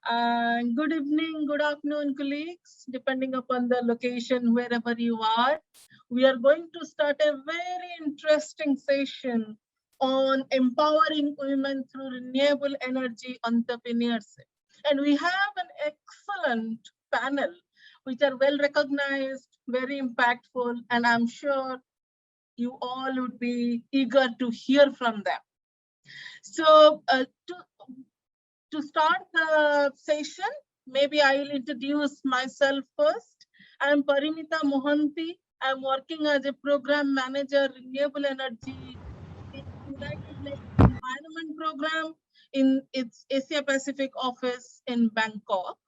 Good evening, good afternoon, colleagues, depending upon the location, wherever you are. We are going to start a very interesting session on empowering women through renewable energy entrepreneurship. And we have an excellent panel, which are well recognized, very impactful, and I'm sure you all would be eager to hear from them. So to start the session, maybe I will introduce myself first. I'm Parimita Mohanty. I'm working as a program manager, renewable energy in United Nations Environment Program in its Asia Pacific office in Bangkok.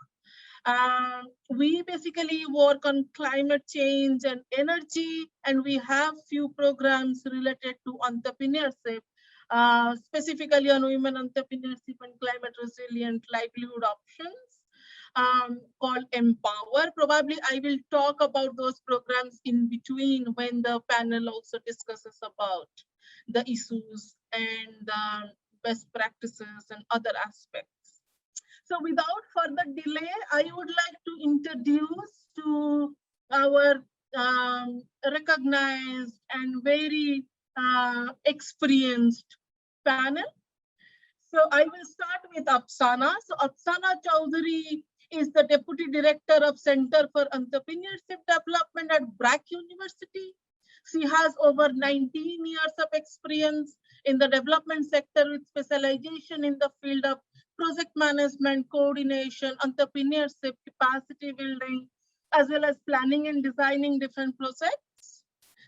We basically work on climate change and energy, and we have few programs related to entrepreneurship, specifically on women entrepreneurship and climate resilient livelihood options, called Empower. Probably I will talk about those programs in between when the panel also discusses about the issues and the best practices and other aspects. So without further delay, I would like to introduce to our recognized and very experienced panel. So I will start with Afshana. So Afshana Chowdhury is the Deputy Director of Center for Entrepreneurship Development at BRAC University. She has over 19 years of experience in the development sector with specialization in the field of project management, coordination, entrepreneurship, capacity building, as well as planning and designing different projects.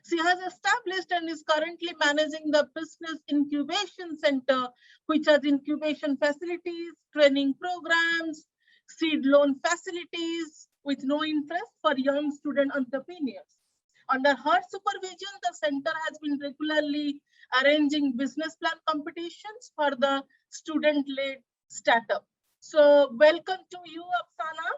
She has established and is currently managing the Business Incubation Center, which has incubation facilities, training programs, seed loan facilities with no interest for young student entrepreneurs. Under her supervision, the center has been regularly arranging business plan competitions for the student-led startup. So welcome to you, Afshana.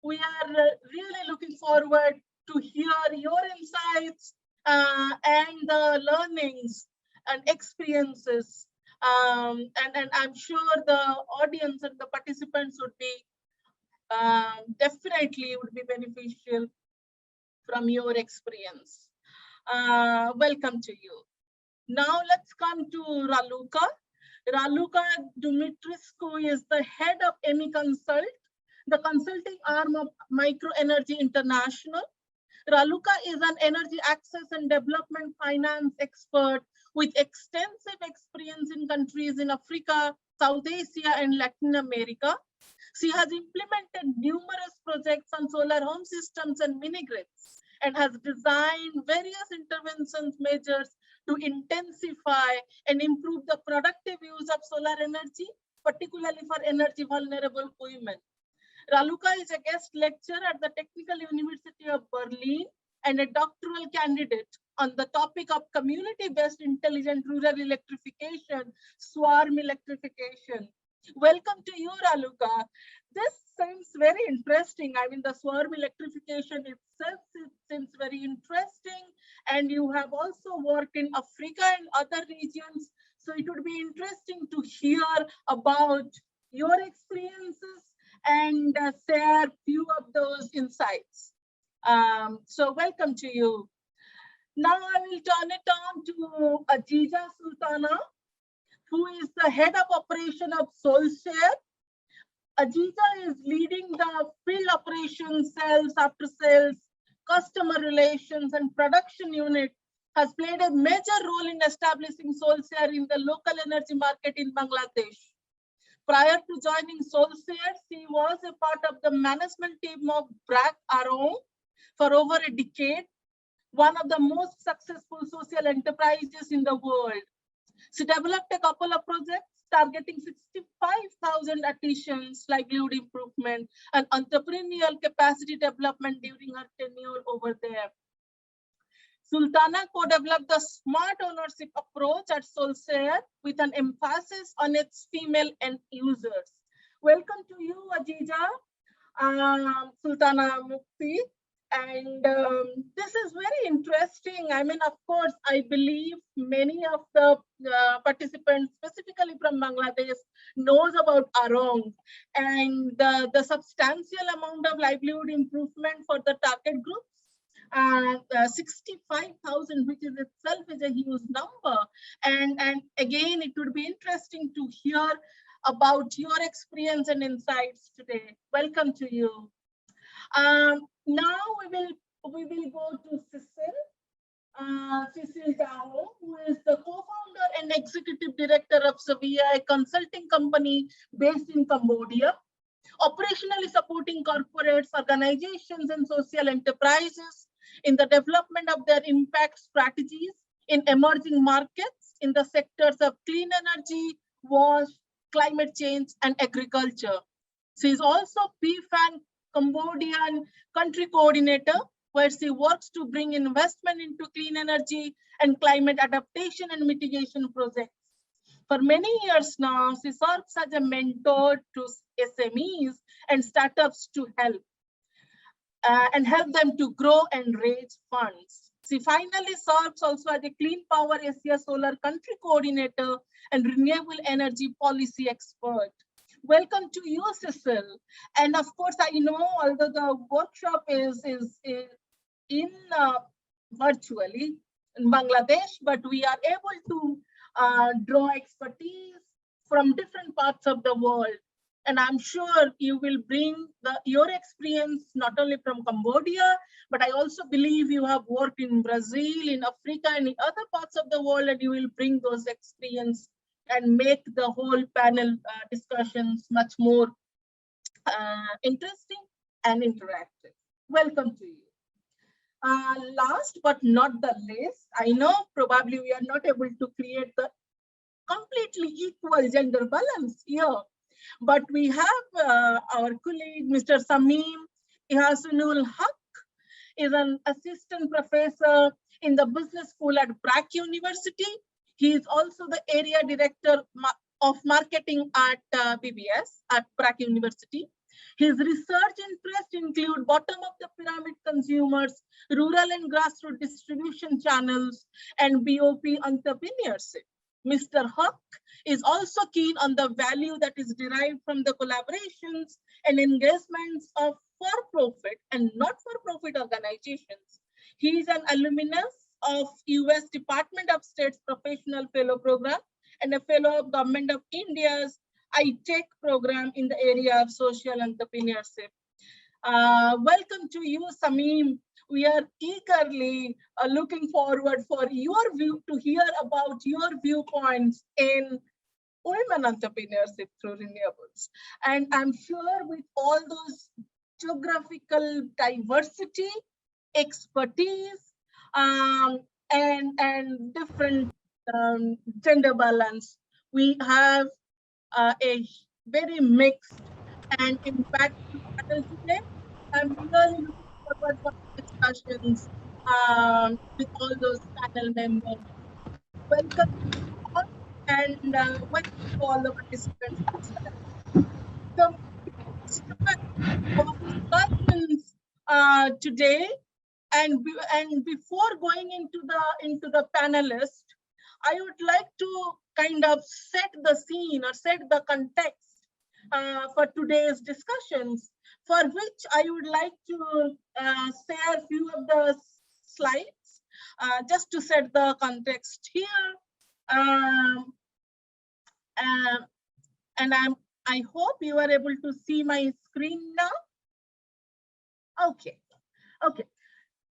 We are really looking forward to hear your insights and the learnings and experiences. And I'm sure the audience and the participants would be definitely would be beneficial from your experience. Welcome to you. Now let's come to Raluca. Raluca Dumitrescu is the head of MES Consult, the consulting arm of Micro Energy International. Raluca is an energy access and development finance expert with extensive experience in countries in Africa, South Asia, and Latin America. She has implemented numerous projects on solar home systems and mini-grids and has designed various interventions measures to intensify and improve the productive use of solar energy, particularly for energy vulnerable women. Raluca is a guest lecturer at the Technical University of Berlin and a doctoral candidate on the topic of community-based intelligent rural electrification, swarm electrification. Welcome to you, Raluca. This seems very interesting. I mean, the swarm electrification itself seems very interesting. And you have also worked in Africa and other regions. So it would be interesting to hear about your experiences and share few of those insights. So welcome to you. Now I will turn it on to Aziza Sultana, who is the head of operation of SOLshare. Aziza is leading the field operations, sales, after sales, customer relations, and production unit, has played a major role in establishing SOLshare in the local energy market in Bangladesh. Prior to joining SOLshare, she was a part of the management team of BRAC for over a decade, one of the most successful social enterprises in the world. She developed a couple of projects targeting 65,000 additions, livelihood improvement, and entrepreneurial capacity development during her tenure over there. Sultana co-developed the smart ownership approach at SOLshare with an emphasis on its female end users. Welcome to you, Aziza, Sultana, Mukti. And this is very interesting. I mean, of course, I believe many of the participants, specifically from Bangladesh, knows about Arong and the substantial amount of livelihood improvement for the target groups. 65,000, which is itself is a huge number. And again, it would be interesting to hear about your experience and insights today. Welcome to you. Now we will go to Cécile. Cécile Dahome, who is the co-founder and executive director of Sevea, a consulting company based in Cambodia, operationally supporting corporates, organizations, and social enterprises in the development of their impact strategies in emerging markets in the sectors of clean energy, wash, climate change, and agriculture. She is also PFAN Cambodian country coordinator, where she works to bring investment into clean energy and climate adaptation and mitigation projects. For many years now, she serves as a mentor to SMEs and startups to help them to grow and raise funds. She finally serves also as a Clean Power Asia Solar Country Coordinator and Renewable Energy Policy Expert. Welcome to you, Cécile. And of course, I know although the workshop is in virtually in Bangladesh, but we are able to draw expertise from different parts of the world. And I'm sure you will bring your experience not only from Cambodia, but I also believe you have worked in Brazil, in Africa, and in other parts of the world, and you will bring those experience and make the whole panel discussions much more interesting and interactive. Welcome to you. Last but not the least, I know probably we are not able to create the completely equal gender balance here, but we have our colleague, Mr. Shamim Ehsanul Haque, is an assistant professor in the business school at BRAC University. He is also the area director of marketing at BBS at BRAC University. His research interests include bottom of the pyramid consumers, rural and grassroots distribution channels, and BOP entrepreneurship. Mr. Haque is also keen on the value that is derived from the collaborations and engagements of for-profit and not-for-profit organizations. He is an alumnus of US Department of State's Professional Fellow Program and a fellow of Government of India's iTech program in the area of social entrepreneurship. Welcome to you, Shamim. We are eagerly looking forward for your view to hear about your viewpoints in women entrepreneurship through renewables. And I'm sure with all those geographical diversity, expertise, and different gender balance, we have a very mixed and impactful panel today. I'm really looking forward for discussions with all those panel members. Welcome all, and welcome to all the participants as well. So start our discussions today, and before going into the panelists, I would like to kind of set the scene or set the context for today's discussions, for which I would like to share a few of the slides just to set the context here. And I hope you are able to see my screen now. Okay.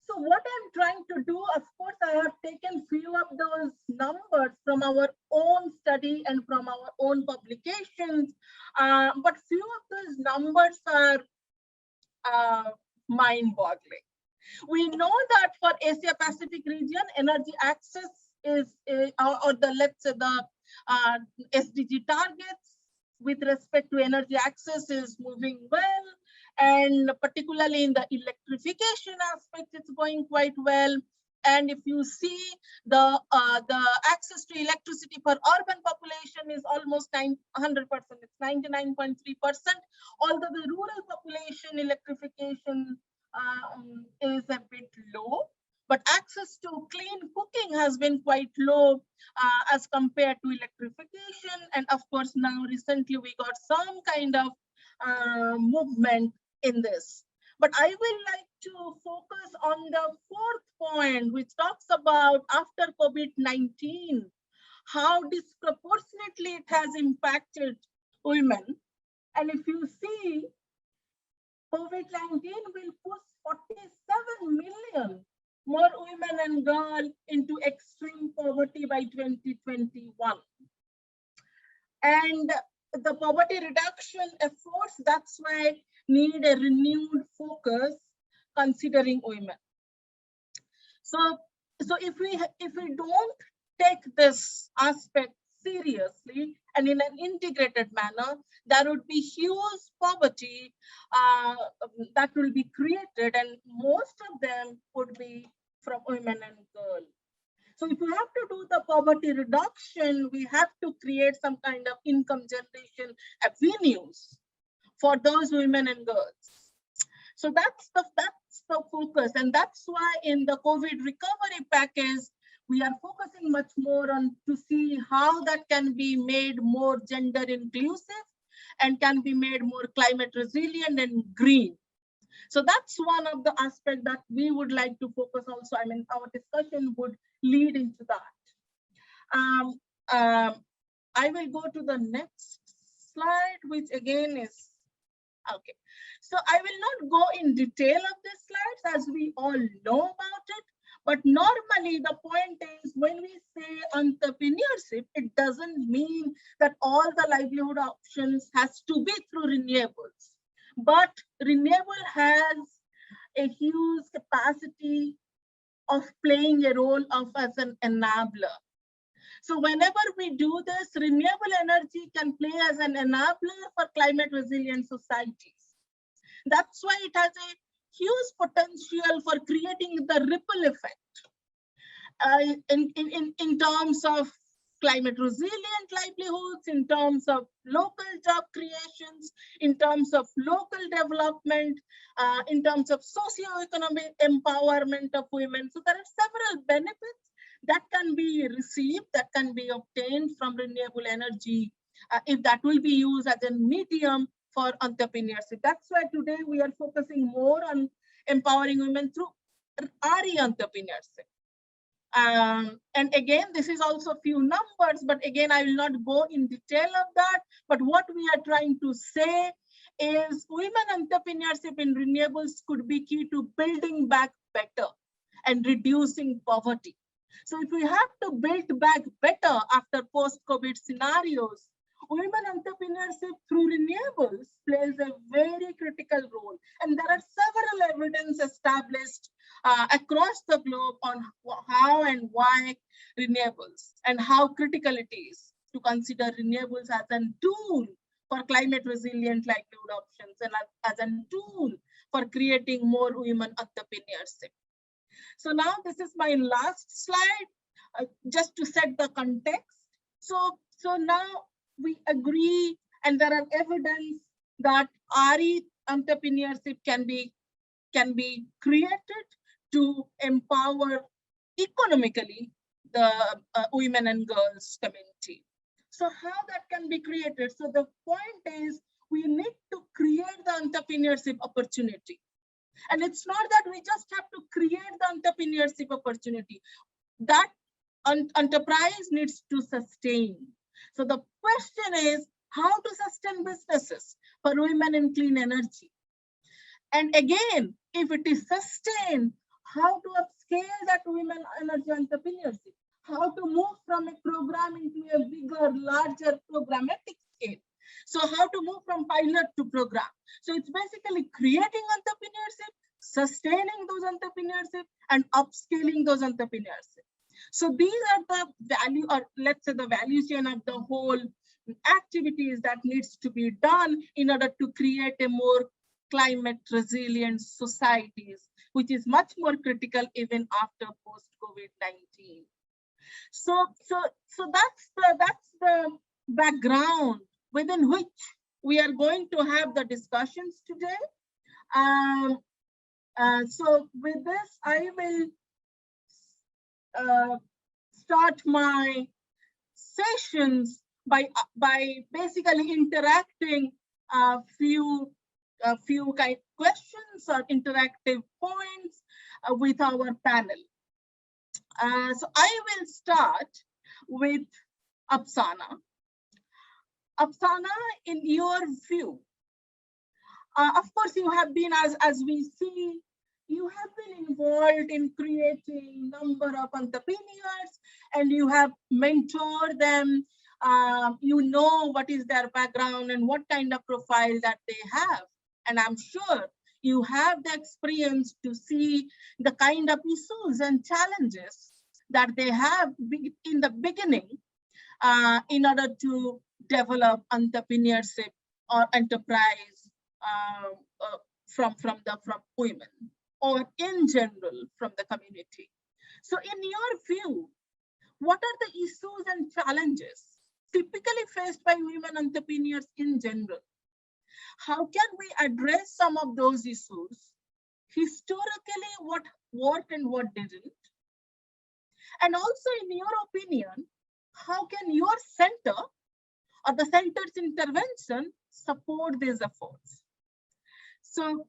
So what I'm trying to do, of course, I have taken few of those numbers from our own study and from our own publications, but few of those numbers are mind-boggling. We know that for Asia Pacific region, energy access is, or the let's say the SDG targets with respect to energy access is moving well. And particularly in the electrification aspect, it's going quite well. And if you see the access to electricity for urban population is almost 100%, it's 99.3%. Although the rural population electrification is a bit low, but access to clean cooking has been quite low as compared to electrification. And of course, now recently we got some kind of movement in this. But I would like to focus on the fourth point, which talks about after COVID-19, how disproportionately it has impacted women. And if you see, COVID-19 will push 47 million more women and girls into extreme poverty by 2021. And the poverty reduction efforts, that's why need a renewed focus considering women. So if we don't take this aspect seriously and in an integrated manner, there would be huge poverty that will be created, and most of them would be from women and girls. So if we have to do the poverty reduction, we have to create some kind of income generation avenues for those women and girls. So that's the focus, and that's why in the COVID recovery package, we are focusing much more on to see how that can be made more gender inclusive and can be made more climate resilient and green. So that's one of the aspects that we would like to focus also. I mean, our discussion would lead into that. I will go to the next slide, which again is, okay. So I will not go in detail of these slides as we all know about it. But normally the point is when we say entrepreneurship, it doesn't mean that all the livelihood options has to be through renewables. But renewable has a huge capacity of playing a role as an enabler. So whenever we do this, renewable energy can play as an enabler for climate resilient societies. That's why it has a huge potential for creating the ripple effect in terms of climate resilient livelihoods, in terms of local job creations, in terms of local development, in terms of socio-economic empowerment of women. So there are several benefits that can be received, that can be obtained from renewable energy if that will be used as a medium for entrepreneurship. That's why today we are focusing more on empowering women through RE entrepreneurship. And again, this is also a few numbers, but again, I will not go in detail of that. But what we are trying to say is women entrepreneurship in renewables could be key to building back better and reducing poverty. So if we have to build back better after post-COVID scenarios, women entrepreneurship through renewables plays a very critical role. And there are several evidence established across the globe on how and why renewables and how critical it is to consider renewables as a tool for climate resilient livelihood options and as a tool for creating more women entrepreneurship. So now this is my last slide, just to set the context. So now we agree, and there are evidence that RE entrepreneurship can be created to empower economically the women and girls community. So how that can be created? So the point is we need to create the entrepreneurship opportunity. And it's not that we just have to create the entrepreneurship opportunity. That enterprise needs to sustain. So the question is how to sustain businesses for women in clean energy. And again, if it is sustained, how to upscale that women energy entrepreneurship, how to move from a program into a bigger, larger programmatic scale. So how to move from pilot to program. So it's basically creating entrepreneurship, sustaining those entrepreneurship, and upscaling those entrepreneurship. So these are the value, or let's say the value chain of the whole activities that needs to be done in order to create a more climate resilient societies, which is much more critical even after post-COVID-19. So that's the background within which we are going to have the discussions today. So with this, I will start my sessions by basically interacting a few kind questions or interactive points with our panel. So I will start with Afshana. Afshana, in your view, of course, you have been, as we see, you have been involved in creating number of entrepreneurs, and you have mentored them. You know what is their background and what kind of profile that they have. And I'm sure you have the experience to see the kind of issues and challenges that they have in the beginning in order to develop entrepreneurship or enterprise from women, or in general from the community. So in your view, what are the issues and challenges typically faced by women entrepreneurs in general? How can we address some of those issues? Historically, what worked and what didn't? And also, in your opinion, how can your center or the center's intervention support these efforts? So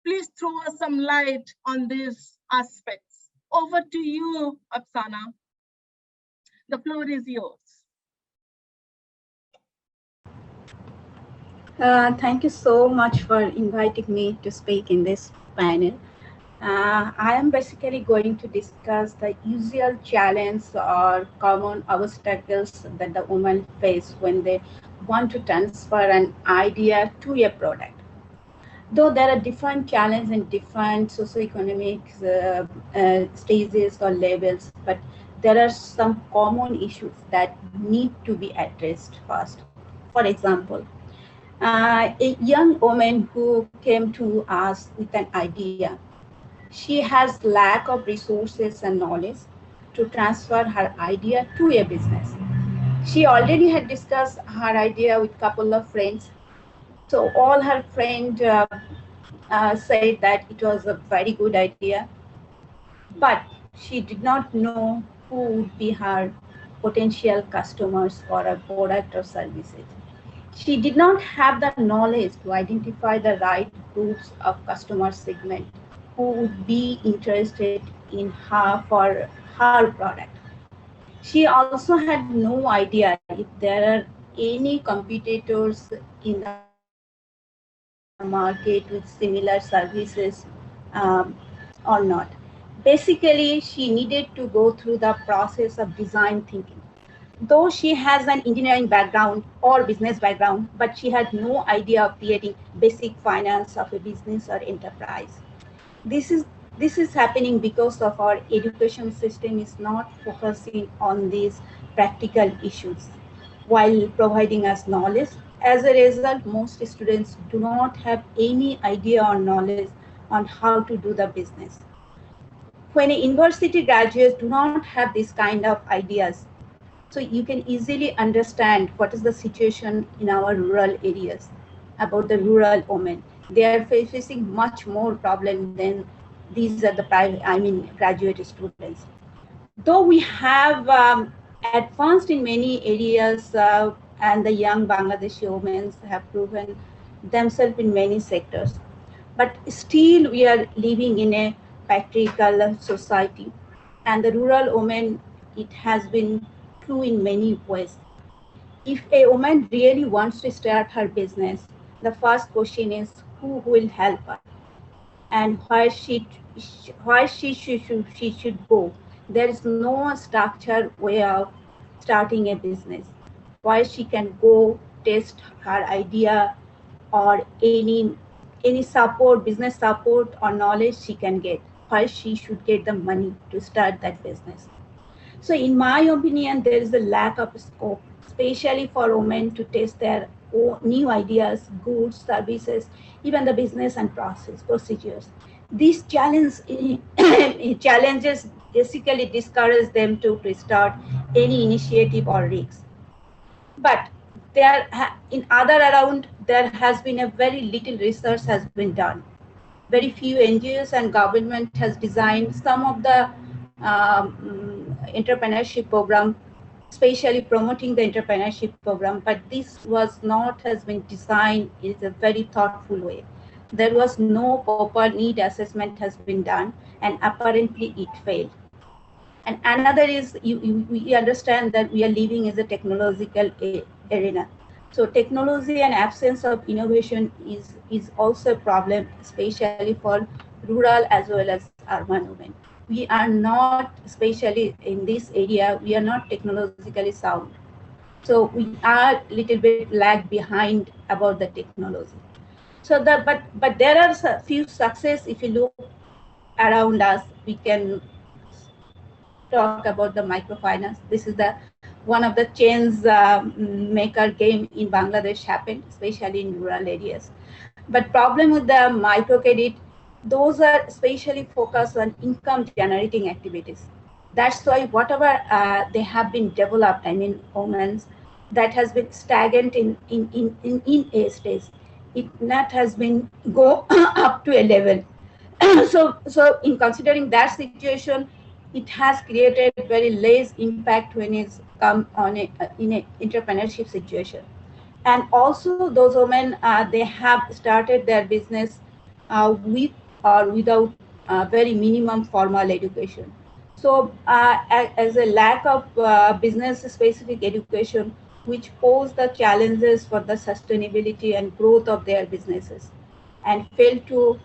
please throw us some light on these aspects. Over to you, Afshana. The floor is yours. Thank you so much for inviting me to speak in this panel. I am basically going to discuss the usual challenges or common obstacles that the women face when they want to transfer an idea to a product. Though there are different challenges in different socioeconomic stages or levels, but there are some common issues that need to be addressed first. For example, a young woman who came to us with an idea. She has lack of resources and knowledge to transfer her idea to a business. She already had discussed her idea with a couple of friends. So all her friends said that it was a very good idea, but she did not know who would be her potential customers for a product or services. She did not have the knowledge to identify the right groups of customer segment who would be interested in her for her product. She also had no idea if there are any competitors in the market with similar services or not. Basically, she needed to go through the process of design thinking. Though she has an engineering background or business background, but she had no idea of creating basic finance of a business or enterprise. This is this is happening because of our education system is not focusing on these practical issues while providing us knowledge. As a result, most students do not have any idea or knowledge on how to do the business. When a university graduates do not have this kind of ideas, so you can easily understand what is the situation in our rural areas about the rural women. They are facing much more problem than these are the graduate students. Though we have advanced in many areas, and the young Bangladeshi women have proven themselves in many sectors, but still we are living in a patriarchal society, and the rural woman, it has been true in many ways. If a woman really wants to start her business, the first question is who will help her and where she should go. There is no structured way of starting a business. Where she can go test her idea or any support, business support or knowledge she can get. Where she should get the money to start that business. So in my opinion, there is a lack of scope, especially for women to test their new ideas, goods, services, even the business and process procedures. These challenges basically discourage them to start any initiative or risk. But in other around, there has been a very little research has been done. very few NGOs and government has designed some of the entrepreneurship program, especially promoting the entrepreneurship program, but this was not has been designed in a very thoughtful way. There was no proper need assessment has been done, and apparently it failed. And another is we understand that we are living as a technological arena. So technology and absence of innovation is also a problem, especially for rural as well as urban women. We are not, especially in this area, we are not technologically sound. So we are a little bit lag behind about the technology. So but there are a few success. If you look around us, we can talk about the microfinance. This is the one of the chains maker game in Bangladesh happened, especially in rural areas. But problem with the microcredit, those are especially focused on income generating activities. That's why whatever they have been developed, I mean, women's, that has been stagnant in a stage. It not has been go up to a level. So in considering that situation, it has created very less impact when it's come on in a entrepreneurship situation. And also those women, they have started their business with or without very minimum formal education. So as a lack of business specific education, which pose the challenges for the sustainability and growth of their businesses, and fail to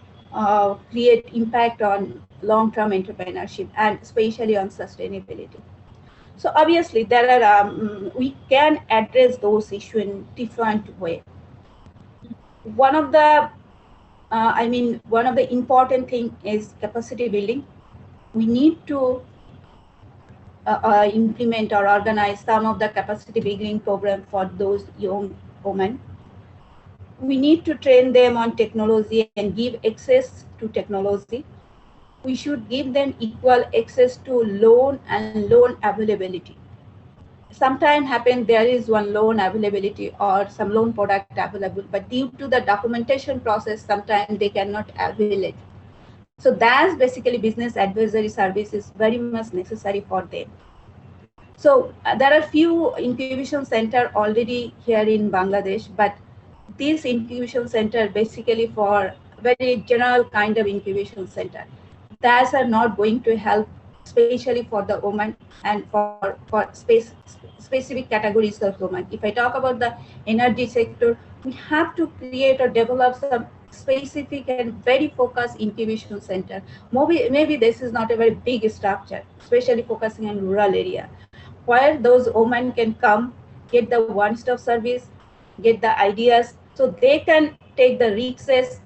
create impact on long-term entrepreneurship and especially on sustainability. So obviously there are we can address those issues in different way. One of the one of the important thing is capacity building. We need to implement or organize some of the capacity building program for those young women. We need to train them on technology and give access to technology. We should give them equal access to loan and loan availability. Sometimes happen there is one loan availability or some loan product available, but due to the documentation process, sometimes they cannot avail it. So that's basically business advisory service is very much necessary for them. So there are few incubation center already here in Bangladesh, but this incubation center basically for very general kind of incubation center. Those are not going to help, especially for the women and for specific categories of women. If I talk about the energy sector, we have to create or develop some specific and very focused incubation center. Maybe this is not a very big structure, especially focusing on rural area, where those women can come, get the one-stop service, get the ideas, so they can take the risks,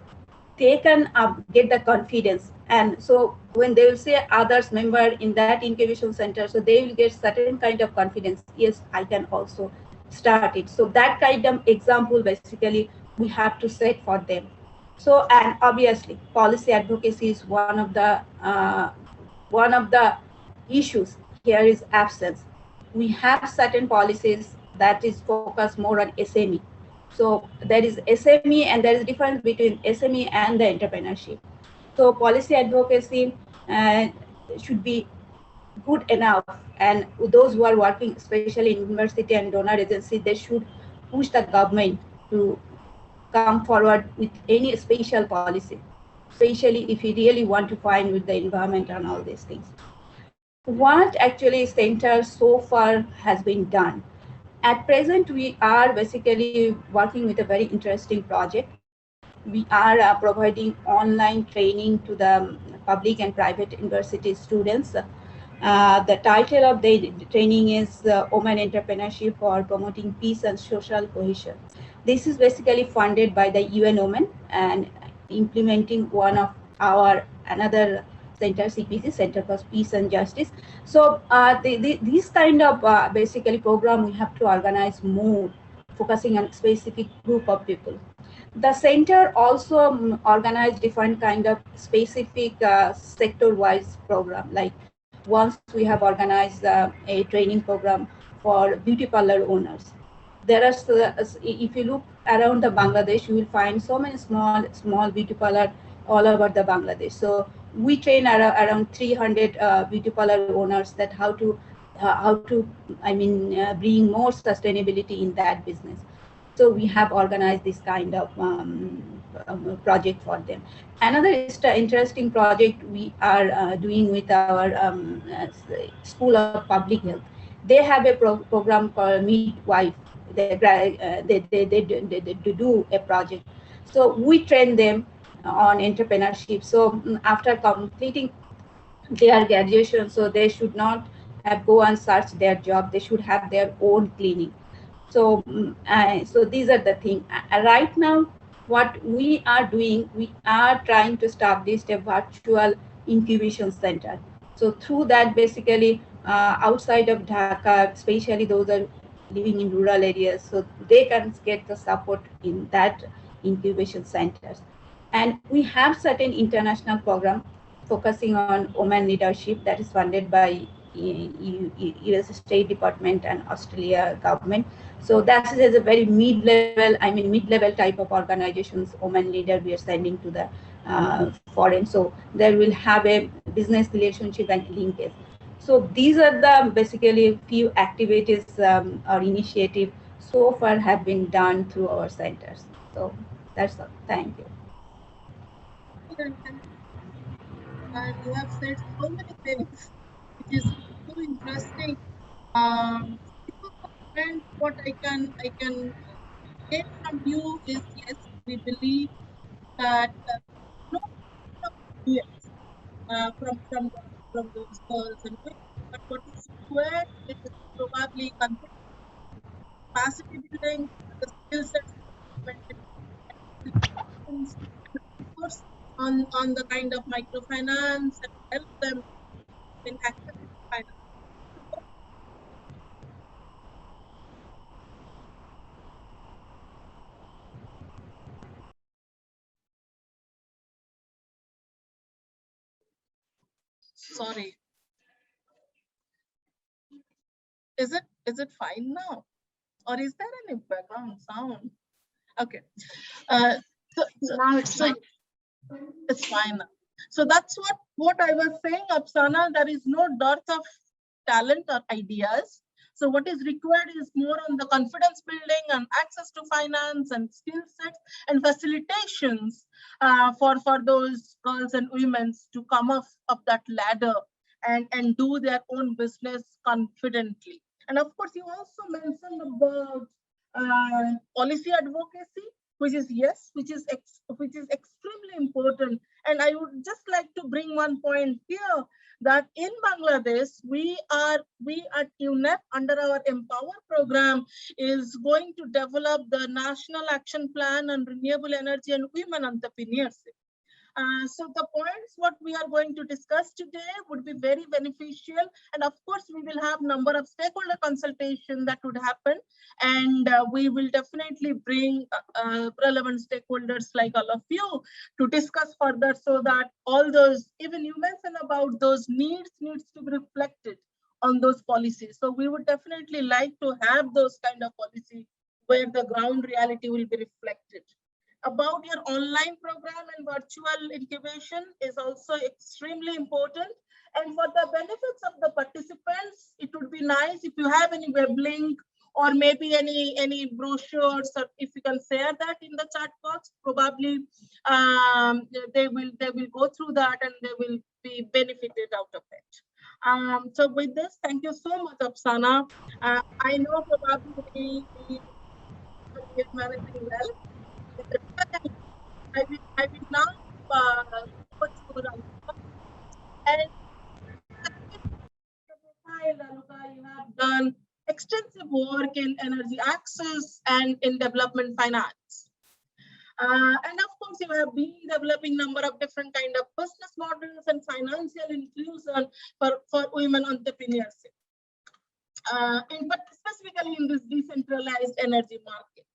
they can get the confidence. And so when they will see others member in that incubation center, so they will get certain kind of confidence. Yes, I can also start it. So that kind of example basically we have to set for them. So, and obviously policy advocacy is one of the issues here is absence. We have certain policies that is focused more on SME. So there is SME and there is difference between SME and the entrepreneurship. So policy advocacy should be good enough, and those who are working, especially in university and donor agency, they should push the government to come forward with any special policy, especially if you really want to find with the environment and all these things. What actually center so far has been done? At present, we are basically working with a very interesting project. We are providing online training to the public and private university students. The title of the training is Women Entrepreneurship for Promoting Peace and Social Cohesion. This is basically funded by the UN Women and implementing one of our another center, CPC, Center for Peace and Justice. So this kind of basically program we have to organize more, focusing on specific group of people. The center also organized different kind of specific sector-wise program. Like once we have organized a training program for beauty parlor owners. There are, if you look around the Bangladesh, you will find so many small beauty parlor all over the Bangladesh. So we train around 300 beauty parlor owners that how to bring more sustainability in that business. So we have organized this kind of project for them. Another interesting project we are doing with our School of Public Health. They have a program called Midwife. They do a project. So we train them on entrepreneurship. So after completing their graduation, so they should not have go and search their job. They should have their own clinic. So so these are the things. Right now, what we are doing, we are trying to establish a virtual incubation center. So through that, basically, outside of Dhaka, especially those are living in rural areas, so they can get the support in that incubation centers. And we have certain international program focusing on women leadership that is funded by US State Department and Australia government. So that is a very mid-level type of organizations, women leader we are sending to the foreign. So there will have a business relationship and linkage. So these are the basically few activities or initiative so far have been done through our centers. So that's all. Thank you. You have said so many things, which is so interesting. And what I can get from you is yes, we believe that no yes, from those girls and women, but what is required is probably capacity building, the skill sets development, of course, on the kind of microfinance and help them in accessing finance. Sorry, is it fine now, or is there any background sound? Okay, uh, so Now it's so fine. it's fine now. So that's what I was saying, Afshana. There is no dearth of talent or ideas. So what is required is more on the confidence building and access to finance and skill sets and facilitations for those girls and women to come up that ladder and do their own business confidently. And of course, you also mentioned about policy advocacy, which is yes, which is extremely important. And I would just like to bring one point here that in Bangladesh, we at UNEP under our Empower program is going to develop the National Action Plan on Renewable Energy and Women Entrepreneurship. So the points what we are going to discuss today would be very beneficial, and of course we will have number of stakeholder consultation that would happen, and we will definitely bring relevant stakeholders like all of you to discuss further, so that all those, even you mentioned about those needs to be reflected on those policies. So we would definitely like to have those kind of policy where the ground reality will be reflected. About your online program and virtual incubation is also extremely important. And for the benefits of the participants, it would be nice if you have any web link or maybe any brochures, or if you can share that in the chat box, probably they will go through that and they will be benefited out of it. So with this, thank you so much, Afshana. I know probably we are managing well. I will now go to Raluca. And Raluca, you have done extensive work in energy access and in development finance. And of course, you have been developing number of different kind of business models and financial inclusion for women entrepreneurship. But specifically in this decentralized energy market.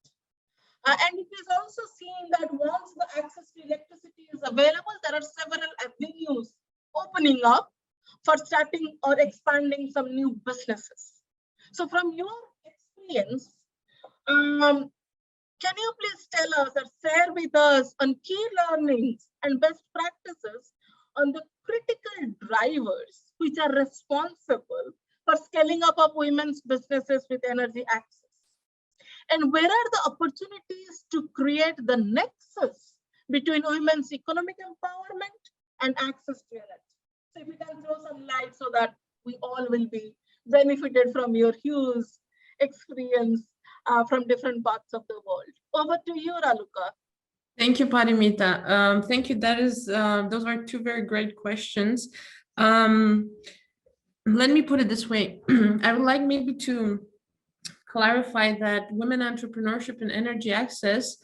And it is also seen that once the access to electricity is available, there are several avenues opening up for starting or expanding some new businesses. So from your experience, Can you please tell us or share with us on key learnings and best practices on the critical drivers which are responsible for scaling up of women's businesses with energy access? And where are the opportunities to create the nexus between women's economic empowerment and access to energy? So if you can throw some light so that we all will be benefited from your huge experience from different parts of the world. Over to you, Raluca. Thank you, Parimita. Thank you. Those are two very great questions. Let me put it this way. I would like maybe to clarify that women entrepreneurship and energy access,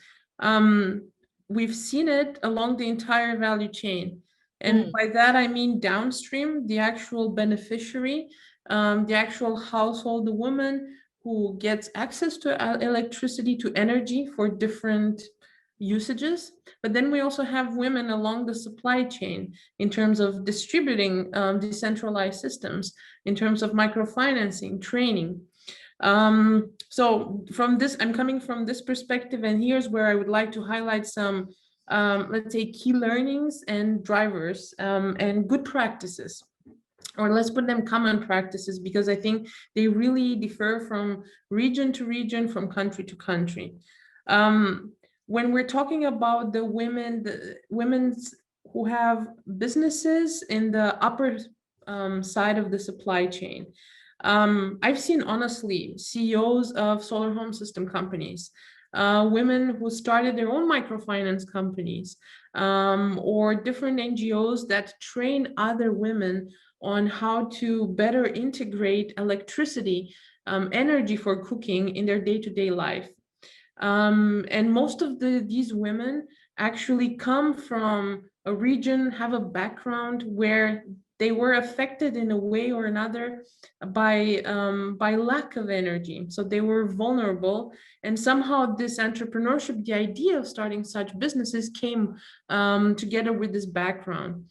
we've seen it along the entire value chain. And by that, I mean downstream, the actual beneficiary, the actual household, the woman who gets access to electricity, to energy for different usages. But then we also have women along the supply chain in terms of distributing decentralized systems, in terms of microfinancing, training. So from this, I'm coming from this perspective, and here's where I would like to highlight some, let's say, key learnings and drivers and good practices, or let's put them common practices, because I think they really differ from region to region, from country to country. When we're talking about the women who have businesses in the upper side of the supply chain, I've seen, honestly, CEOs of solar home system companies, women who started their own microfinance companies, or different NGOs that train other women on how to better integrate electricity, energy for cooking in their day-to-day life. And most of these women actually come from a region, have a background where they were affected in a way or another by lack of energy. So they were vulnerable, and somehow this entrepreneurship, the idea of starting such businesses, came together with this background.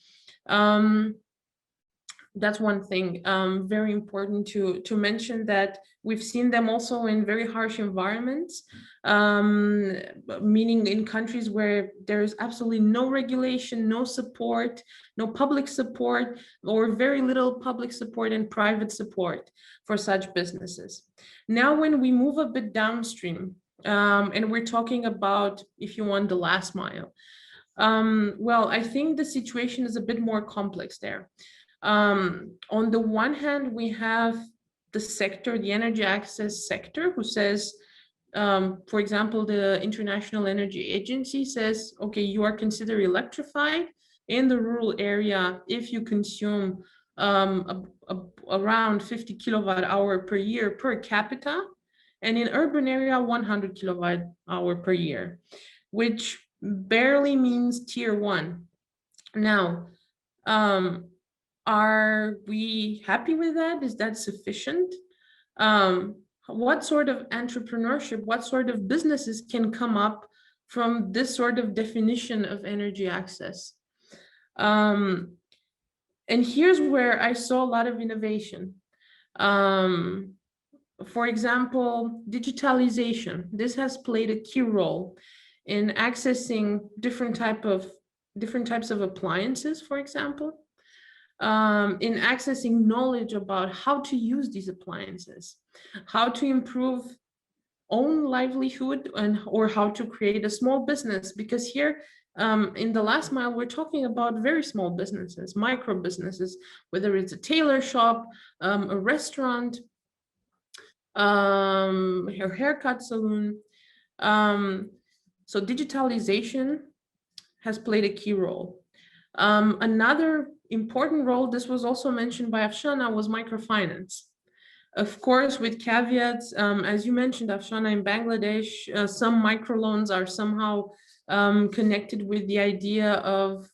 That's one thing. Very important to mention that we've seen them also in very harsh environments, meaning in countries where there's absolutely no regulation, no support, no public support, or very little public support and private support for such businesses. Now, when we move a bit downstream, and we're talking about, if you want, the last mile, well, I think the situation is a bit more complex there. On the one hand, we have the sector, the energy access sector, who says, for example, the International Energy Agency says, okay, you are considered electrified in the rural area if you consume around 50 kilowatt hour per year per capita, and in urban area 100 kilowatt hour per year, which barely means tier 1. Now, are we happy with that? Is that sufficient? What sort of entrepreneurship, what sort of businesses can come up from this sort of definition of energy access? And here's where I saw a lot of innovation. For example, digitalization. This has played a key role in accessing different types of appliances, for example. In accessing knowledge about how to use these appliances, how to improve own livelihood, or how to create a small business. Because here, in the last mile, we're talking about very small businesses, micro businesses, whether it's a tailor shop, a restaurant, a haircut salon. So digitalization has played a key role. Another important role, this was also mentioned by Afshana, was microfinance. Of course, with caveats, as you mentioned, Afshana, in Bangladesh, some microloans are somehow connected with the idea of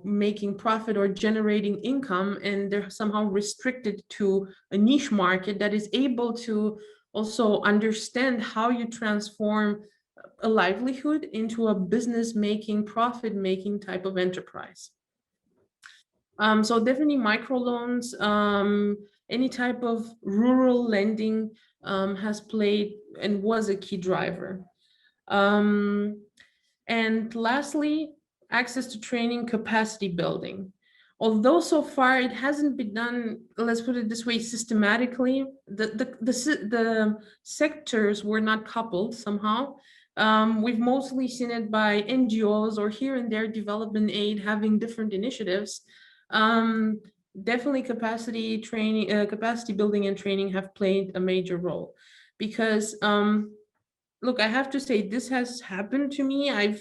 making profit or generating income, and they're somehow restricted to a niche market that is able to also understand how you transform a livelihood into a business-making, profit-making type of enterprise. So definitely microloans, any type of rural lending has played and was a key driver. And lastly, access to training, capacity building. Although so far it hasn't been done, let's put it this way, systematically, the sectors were not coupled somehow. We've mostly seen it by NGOs or here and there development aid having different initiatives. Definitely capacity training, capacity building and training have played a major role because, look, I have to say this has happened to me. I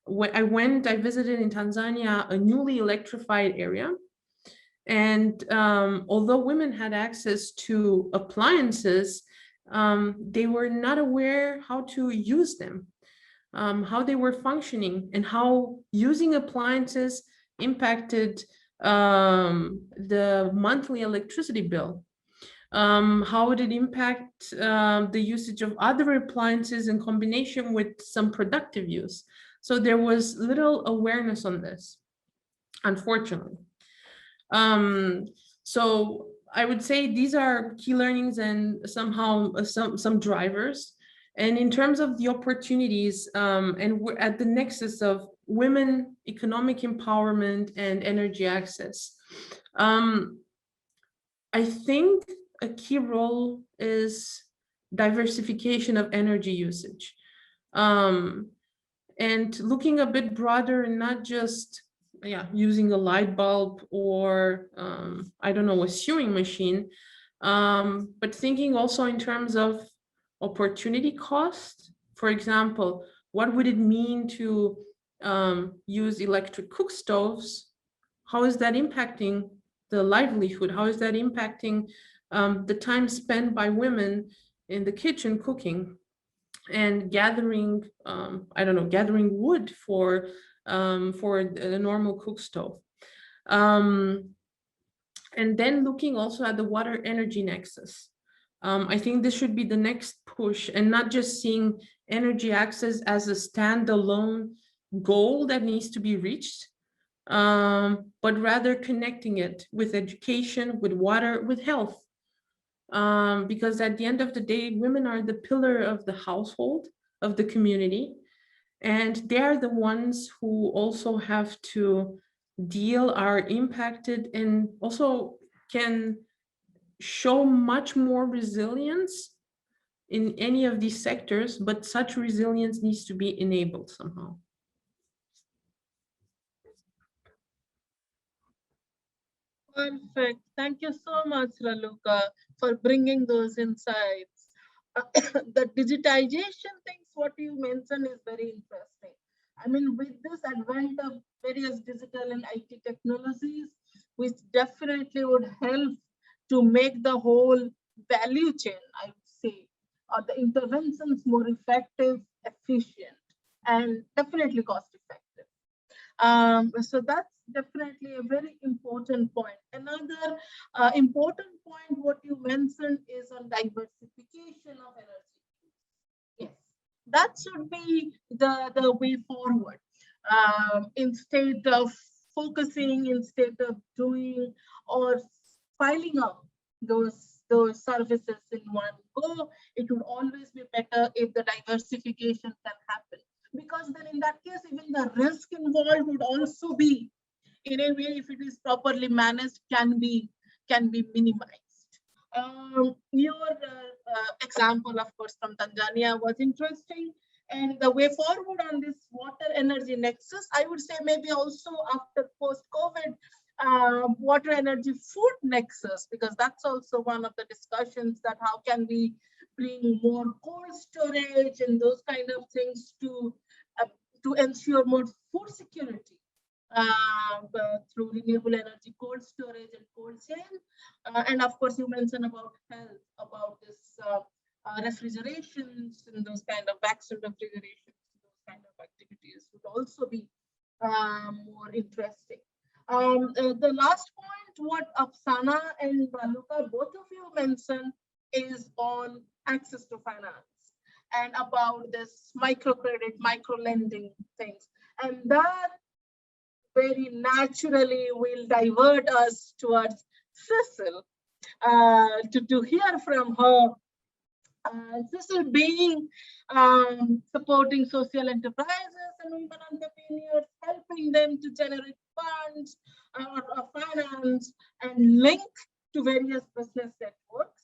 visited in Tanzania a newly electrified area. And although women had access to appliances, they were not aware how to use them, how they were functioning, and how using appliances impacted the monthly electricity bill. How would it impact the usage of other appliances in combination with some productive use? So there was little awareness on this, unfortunately. So I would say these are key learnings and somehow some drivers. And in terms of the opportunities, and we're at the nexus of women, economic empowerment, and energy access. I think a key role is diversification of energy usage. And looking a bit broader and not just using a light bulb or I don't know, a sewing machine, but thinking also in terms of opportunity cost. For example, what would it mean to use electric cook stoves? How is that impacting the livelihood? How is that impacting the time spent by women in the kitchen cooking and gathering, I don't know, gathering wood for a normal cook stove? And then looking also at the water energy nexus. I think this should be the next push, and not just seeing energy access as a standalone goal that needs to be reached, but rather connecting it with education, with water, with health. Because at the end of the day, women are the pillar of the household, of the community, and they are the ones who also have to are impacted and also can show much more resilience in any of these sectors, but such resilience needs to be enabled somehow. Perfect. Thank you so much, Raluca, for bringing those insights. The digitization things, what you mentioned is very interesting. I mean, with this advent of various digital and IT technologies, which definitely would help to make the whole value chain, I would say, or the interventions more effective, efficient, and definitely cost effective. So that's definitely a very important point. Another important point, what you mentioned, is on diversification of energy. Yes, that should be the way forward. Instead of focusing, instead of doing or piling up those services in one go, it would always be better if the diversification can happen. Because then in that case, even the risk involved would also be, in a way, if it is properly managed, can be minimized. Your example, of course, from Tanzania was interesting. And the way forward on this water energy nexus, I would say maybe also after post-COVID, water energy food nexus, because that's also one of the discussions, that how can we bring more cold storage and those kind of things to ensure more food security through renewable energy cold storage and cold chain. And of course, you mentioned about health, about this refrigerations and those kind of vacuum refrigerations, those kind of activities would also be more interesting. The last point, what Afshana and Raluca, both of you mentioned, is on access to finance and about this microcredit, micro-lending things. And that very naturally will divert us towards Cécile to hear from her Cécile being supporting social enterprises and women entrepreneurs, helping them to generate funds or finance and link to various business networks.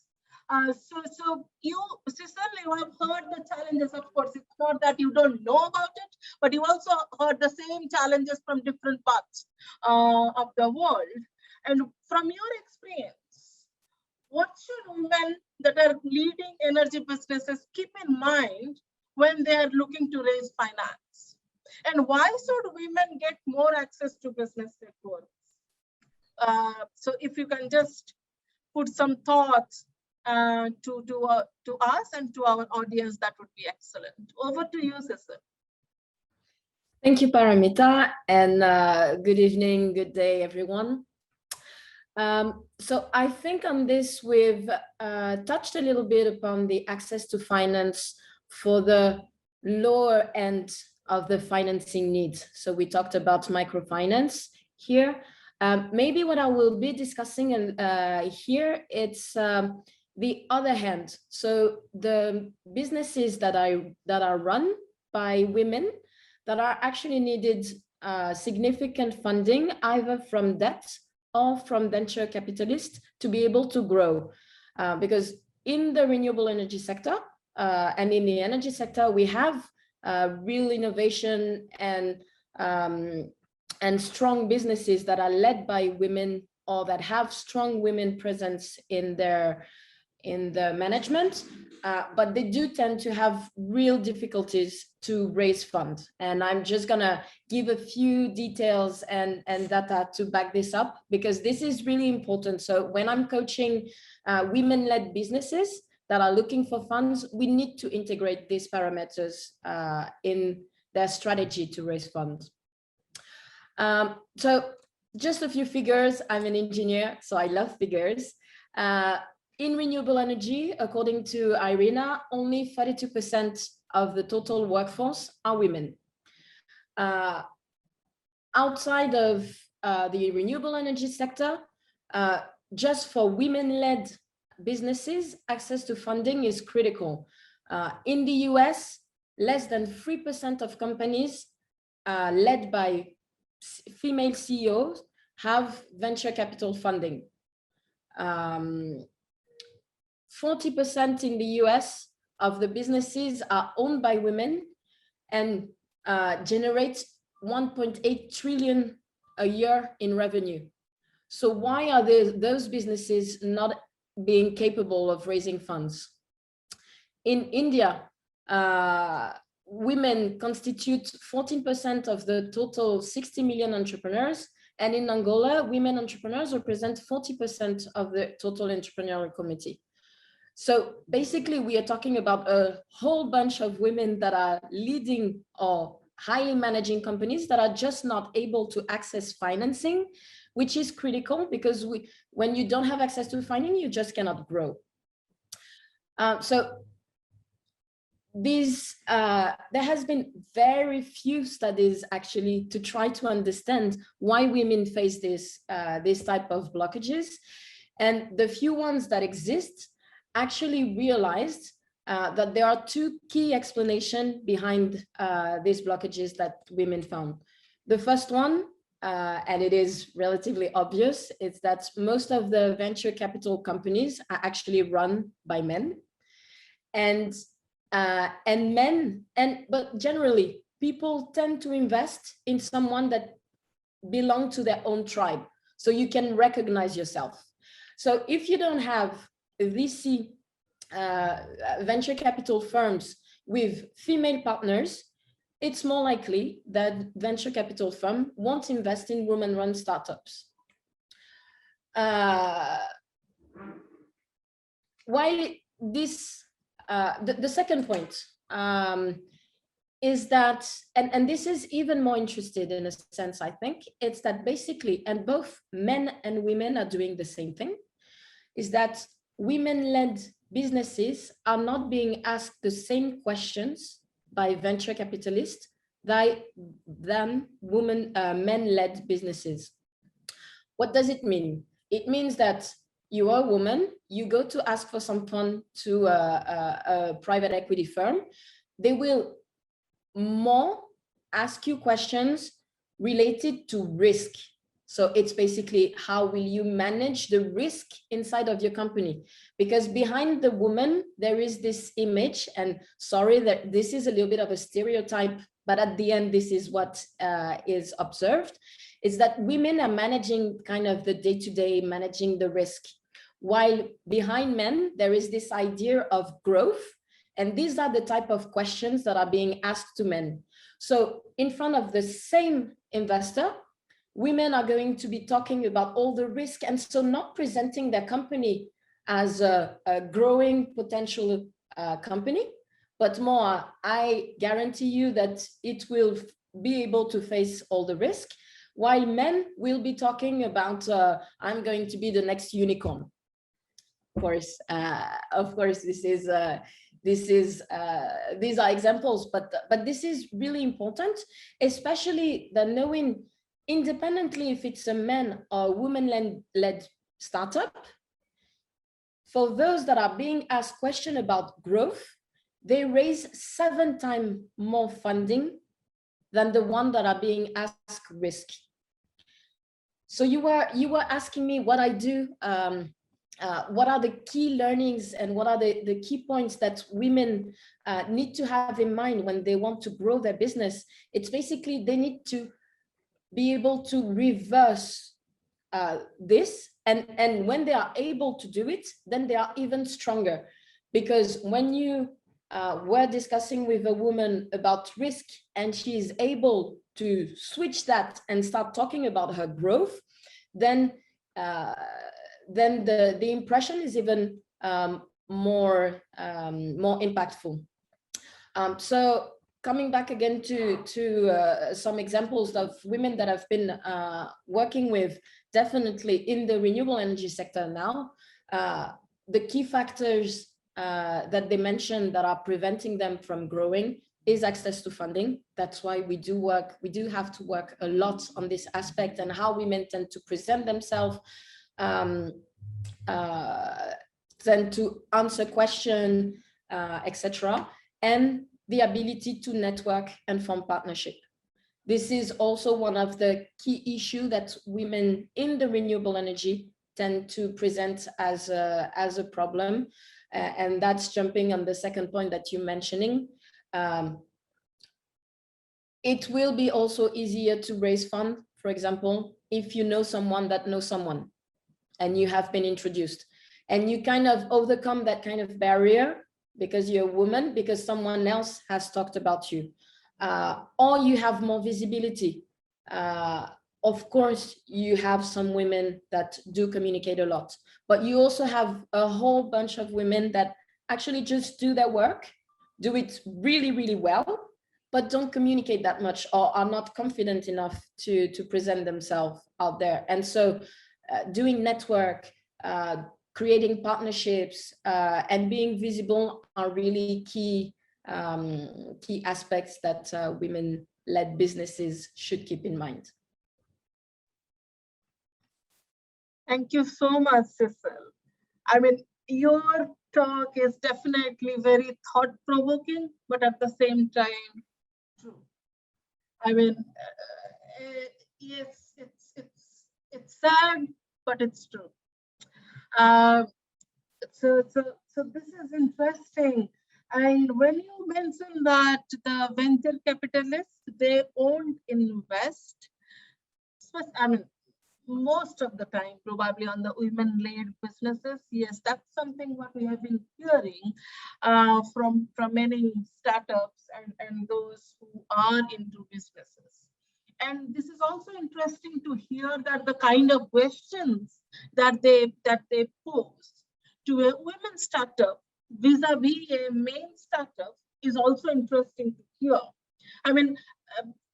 So you, Cécile, you have heard the challenges. Of course, it's not that you don't know about it, but you also heard the same challenges from different parts of the world. And from your experience, what should women that are leading energy businesses keep in mind when they are looking to raise finance? And why should women get more access to business networks? So if you can just put some thoughts to us and to our audience, that would be excellent. Over to you, Cécile. Thank you, Parimita, and good evening, good day, everyone. So I think on this, we've touched a little bit upon the access to finance for the lower end of the financing needs. So we talked about microfinance here. Maybe what I will be discussing here, it's the other hand. So the businesses that are run by women that are actually needed significant funding, either from debt or from venture capitalists, to be able to grow. Because in the renewable energy sector and in the energy sector, we have real innovation and strong businesses that are led by women or that have strong women presence in the management, but they do tend to have real difficulties to raise funds. And I'm just gonna give a few details and data to back this up, because this is really important. So when I'm coaching women-led businesses that are looking for funds, we need to integrate these parameters in their strategy to raise funds. So just a few figures. I'm an engineer, so I love figures. In renewable energy, according to IRENA, only 32% of the total workforce are women. Outside of the renewable energy sector, just for women-led businesses, access to funding is critical. In the US, less than 3% of companies led by female CEOs have venture capital funding. 40% in the US of the businesses are owned by women and generate 1.8 trillion a year in revenue. So why are those businesses not being capable of raising funds? In India, women constitute 14% of the total 60 million entrepreneurs. And in Angola, women entrepreneurs represent 40% of the total entrepreneurial community. So basically, we are talking about a whole bunch of women that are leading or highly managing companies that are just not able to access financing, which is critical, because when you don't have access to funding, you just cannot grow. So there has been very few studies actually to try to understand why women face this type of blockages. And the few ones that exist actually realized that there are two key explanations behind these blockages that women found. The first one, and it is relatively obvious, is that most of the venture capital companies are actually run by men. But generally, people tend to invest in someone that belongs to their own tribe, so you can recognize yourself. So if you don't have VC venture capital firms with female partners, it's more likely that venture capital firm won't invest in women-run startups. Why this? The second point is that, and this is even more interested in a sense, I think, it's that basically, and both men and women are doing the same thing, is that women-led businesses are not being asked the same questions by venture capitalists than men-led businesses. What does it mean? It means that you are a woman, you go to ask for some fund to a private equity firm, they will more ask you questions related to risk. So it's basically, how will you manage the risk inside of your company? Because behind the woman, there is this image, and sorry that this is a little bit of a stereotype, but at the end, this is what is observed, is that women are managing kind of the day-to-day, managing the risk, while behind men, there is this idea of growth. And these are the type of questions that are being asked to men. So in front of the same investor, women are going to be talking about all the risk, and so not presenting their company as a growing potential company, but more, I guarantee you that it will be able to face all the risk, while men will be talking about, I'm going to be the next unicorn. Of course, these are examples, but this is really important, especially the knowing, independently if it's a man or woman-led startup, for those that are being asked questions about growth, they raise 7 times more funding than the one that are being asked risk. So you were asking me what I do, what are the key learnings and what are the key points that women need to have in mind when they want to grow their business. It's basically, they need to be able to reverse this, and when they are able to do it, then they are even stronger. Because when you were discussing with a woman about risk and she is able to switch that and start talking about her growth, then the impression is even more impactful. So coming back again to some examples of women that I've been working with, definitely in the renewable energy sector now, the key factors that they mentioned that are preventing them from growing is access to funding. That's why we do have to work a lot on this aspect, and how women tend to present themselves, then to answer questions, etc. And the ability to network and form partnership. This is also one of the key issues that women in the renewable energy tend to present as a problem. And that's jumping on the second point that you're mentioning. It will be also easier to raise funds, for example, if you know someone that knows someone and you have been introduced, and you kind of overcome that kind of barrier because you're a woman, because someone else has talked about you, or you have more visibility. Of course, you have some women that do communicate a lot, but you also have a whole bunch of women that actually just do their work, do it really, really well, but don't communicate that much, or are not confident enough to present themselves out there. And so doing network, creating partnerships, and being visible are really key aspects that women-led businesses should keep in mind. Thank you so much, Cécile. I mean, your talk is definitely very thought-provoking, but at the same time, true. I mean, yes, it's sad, but it's true. So this is interesting. And when you mentioned that the venture capitalists, they won't invest, I mean, most of the time, probably on the women-led businesses. Yes, that's something what we have been hearing from many startups and those who are into businesses. And this is also interesting to hear that the kind of questions that they pose to a women startup vis-a-vis a male startup is also interesting to hear. I mean,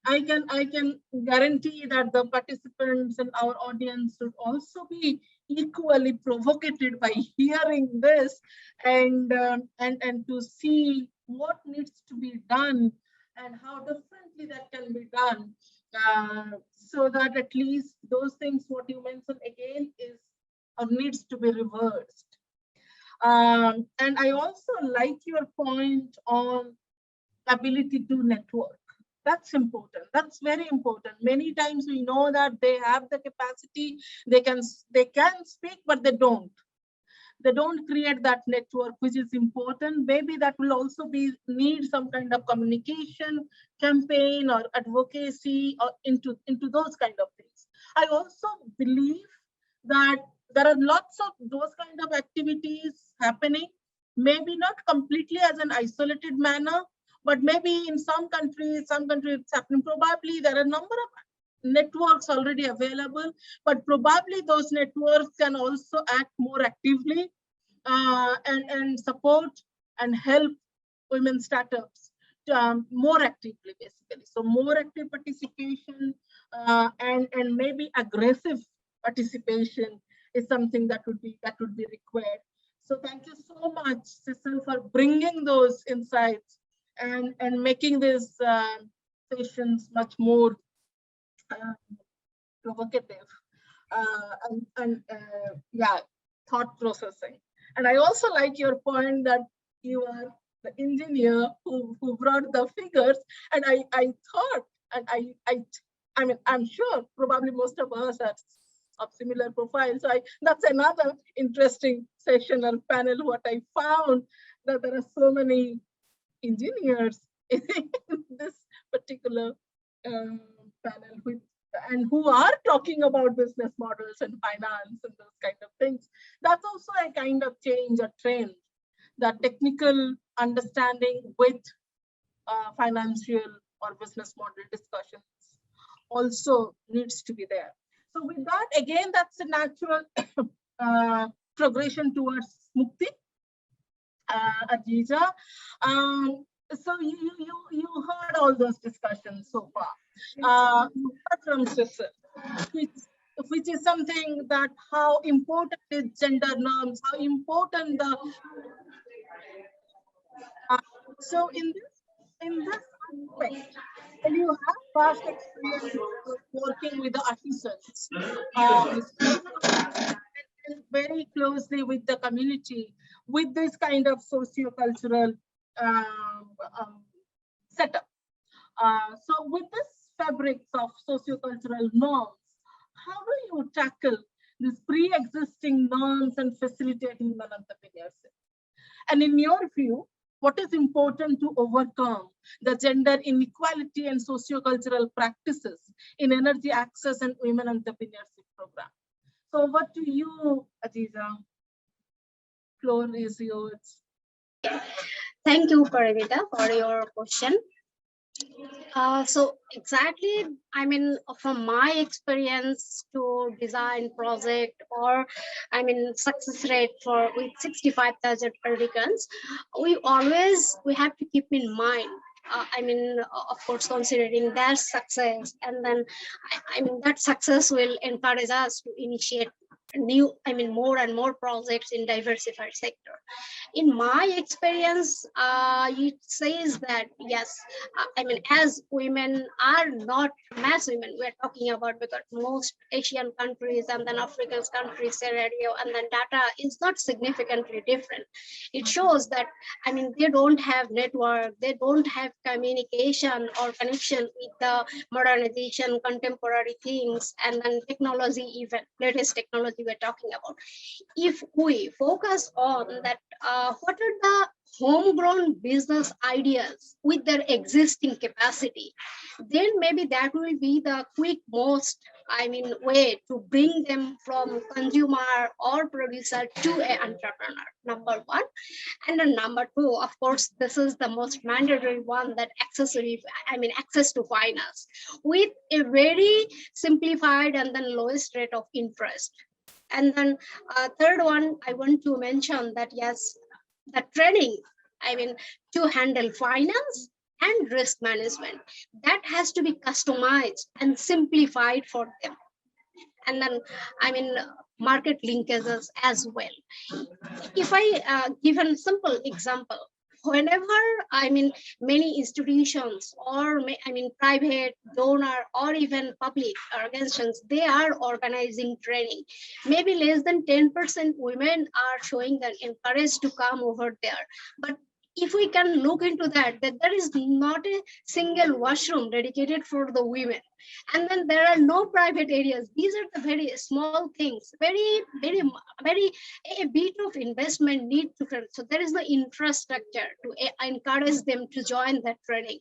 I can guarantee that the participants in our audience should also be equally provocated by hearing this, and to see what needs to be done and how differently that can be done, so that at least those things what you mentioned again is or needs to be reversed. And I also like your point on ability to network. That's important. That's very important. Many times we know that they have the capacity, they can speak, but they don't. They don't create that network, which is important. Maybe that will also need some kind of communication campaign or advocacy or into those kind of things. I also believe that there are lots of those kind of activities happening, maybe not completely as an isolated manner, but maybe in some countries it's happening. Probably there are a number of networks already available, but probably those networks can also act more actively and support and help women startups more actively, basically. So more active participation and maybe aggressive participation is something that would be required. So thank you so much, Cécile, for bringing those insights and making these sessions much more provocative and thought processing. And I also like your point that you are the engineer who brought the figures. And I thought, and I mean, I'm sure probably most of us are of similar profiles. So that's another interesting session or panel. What I found that there are so many engineers in this particular panel and who are talking about business models and finance and those kind of things. That's also a kind of change or trend, that technical understanding with financial or business model discussions also needs to be there. So with that, again, that's a natural progression towards Mukti, Aziza. So you heard all those discussions so far from Cécile, which is something that how important is gender norms, how important the so in this aspect, and you have past experience working with the artisans and very closely with the community with this kind of socio-cultural setup. So with this fabrics of socio-cultural norms, how do you tackle these pre-existing norms and facilitating non-entrepreneurship? And in your view, what is important to overcome the gender inequality and socio-cultural practices in energy access and women entrepreneurship program? So over to you, Aziza. Floor is yours. Thank you, Parimita, for your question. So exactly, I mean, from my experience to design project or, I mean, success rate for with 65,000 applicants, we have to keep in mind, I mean, of course, considering their success, and then, I mean, that success will encourage us to initiate more and more projects in diversified sector. In my experience, it says that yes, I mean, as women are not mass women, we're talking about, because most Asian countries and then African countries scenario and then data is not significantly different. It shows that, I mean, they don't have network, they don't have communication or connection with the modernization, contemporary things, and then technology, even latest technology we're talking about. If we focus on that, what are the homegrown business ideas with their existing capacity, then maybe that will be the most way to bring them from consumer or producer to an entrepreneur, number one. And then number two, of course, this is the most mandatory one, that access to finance with a very simplified and then lowest rate of interest. And then third one, I want to mention that yes, the training, to handle finance and risk management, that has to be customized and simplified for them. And then, market linkages as well. If I give a simple example, whenever, I mean, many institutions or private, donor, or even public organizations, they are organizing training. Maybe less than 10% women are showing that encouraged to come over there. But if we can look into that there is not a single washroom dedicated for the women, and then there are no private areas. These are the very small things, very a bit of investment need to come. So there is the infrastructure to encourage them to join that training.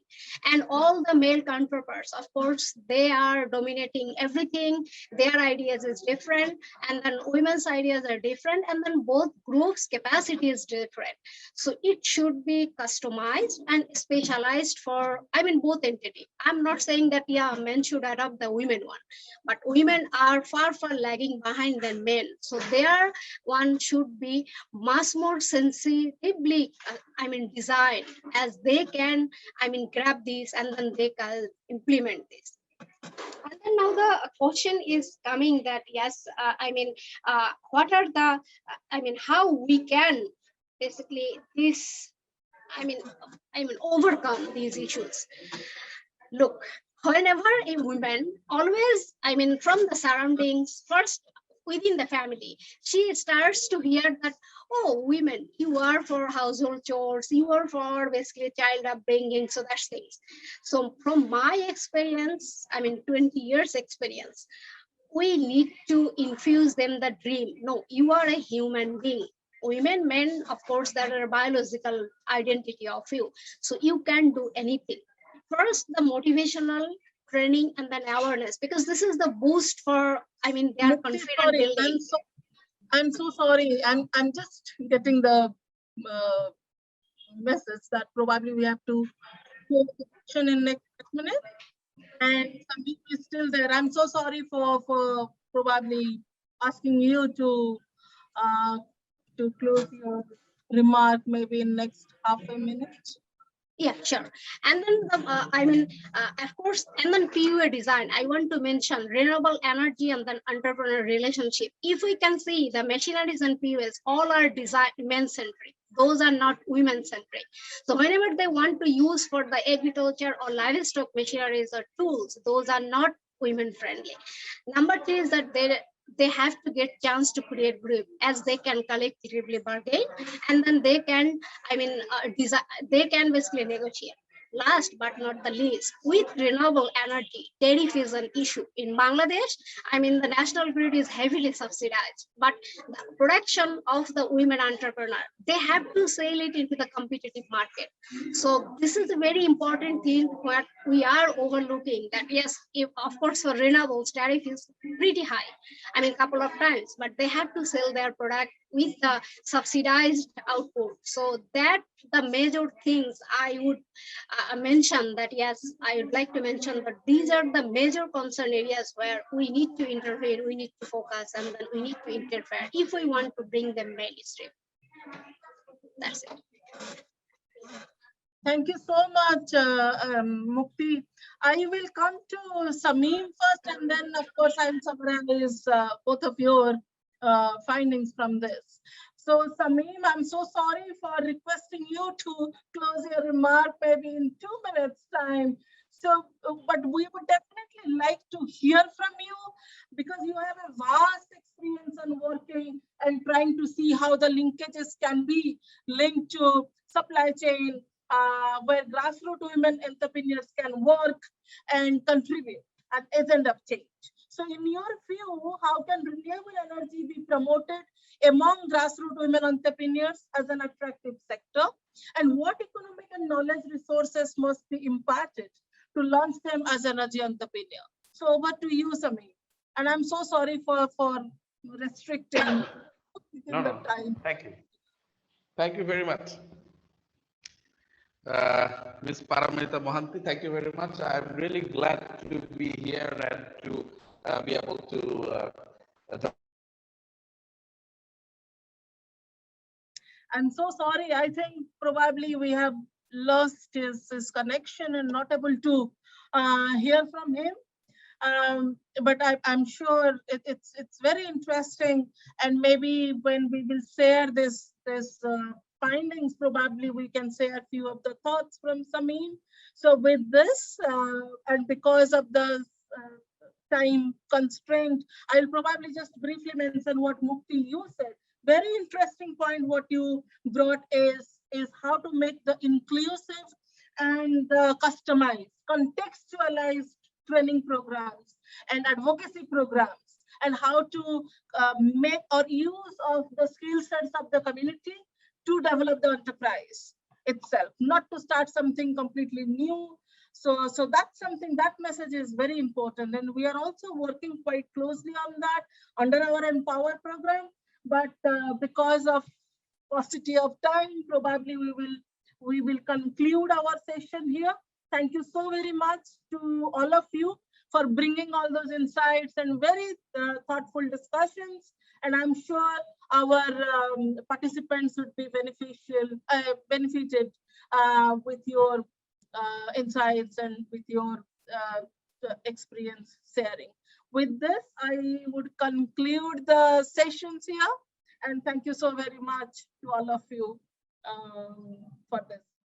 And all the male counterparts, of course, they are dominating everything. Their ideas is different, and then women's ideas are different, and then both groups capacity is different. So it should be customized and specialized for, both entity. I'm not saying that, yeah, men should adopt the women one, but women are far lagging behind than men. So there one should be much more sensitively, designed, as they can, grab this and then they can implement this. And then now the question is coming that, yes, what are the, how we can basically this, overcome these issues. Look, whenever a woman always, from the surroundings, first within the family, she starts to hear that, oh, women, you are for household chores, you are for basically child upbringing, so that's things. So from my experience, 20 years experience, we need to infuse them the dream. No, you are a human being. Women, men, of course, that are biological identity of you. So you can do anything. First, the motivational training and then awareness, because this is the boost for, their Mukti, confidence sorry, building. I'm so sorry. I'm just getting the message that probably we have to take the question in next minute. And Shamim is still there. I'm so sorry for probably asking you to close your remark maybe in next half a minute. Yeah, sure. And then, of course, and then PUA design, I want to mention renewable energy and then entrepreneur relationship. If we can see the machineries and PUAs, all are design men-centric. Those are not women-centric. So whenever they want to use for the agriculture or livestock machineries or tools, those are not women-friendly. Number two is that they have to get chance to create group, as they can collectively bargain, and then they can, they can basically negotiate. Last but not the least, with renewable energy, tariff is an issue in Bangladesh. The national grid is heavily subsidized, but the production of the women entrepreneur, they have to sell it into the competitive market. So this is a very important thing what we are overlooking, that yes, if of course for renewables tariff is pretty high, couple of times, but they have to sell their product with the subsidized output. So that the major things I would mention, that yes, I would like to mention, but these are the major concern areas where we need to intervene, we need to focus, and then we need to interfere if we want to bring them mainstream. That's it. Thank you so much, Mukti. I will come to Shamim first, and then, of course, I will summarize both of your findings from this. So, Shamim, I'm so sorry for requesting you to close your remark maybe in 2 minutes' time. So, but we would definitely like to hear from you, because you have a vast experience on working and trying to see how the linkages can be linked to supply chain, where grassroots women entrepreneurs can work and contribute an agent of change. So in your view, how can renewable energy be promoted among grassroots women entrepreneurs as an attractive sector? And what economic and knowledge resources must be imparted to launch them as energy entrepreneur? So over to you, Shamim. And I'm so sorry for restricting the time. Thank you. Thank you very much. Ms. Parimita Mohanty, thank you very much. I'm really glad to be here and to be able to I'm so sorry. I think probably we have lost his connection and not able to hear from him. But I'm sure it's very interesting, and maybe when we will share this findings, probably we can say a few of the thoughts from Shamim. So with this, and because of the time constraint, I'll probably just briefly mention what Mukti you said. Very interesting point what you brought is how to make the inclusive and customized, contextualized training programs and advocacy programs, and how to make or use of the skill sets of the community to develop the enterprise itself, not to start something completely new. So that's something, that message is very important. And we are also working quite closely on that under our Empower program. But because of paucity of time, probably we will conclude our session here. Thank you so very much to all of you for bringing all those insights and very thoughtful discussions. And I'm sure our participants would be benefited with your insights and with your experience sharing. With this, I would conclude the sessions here. And thank you so very much to all of you for this.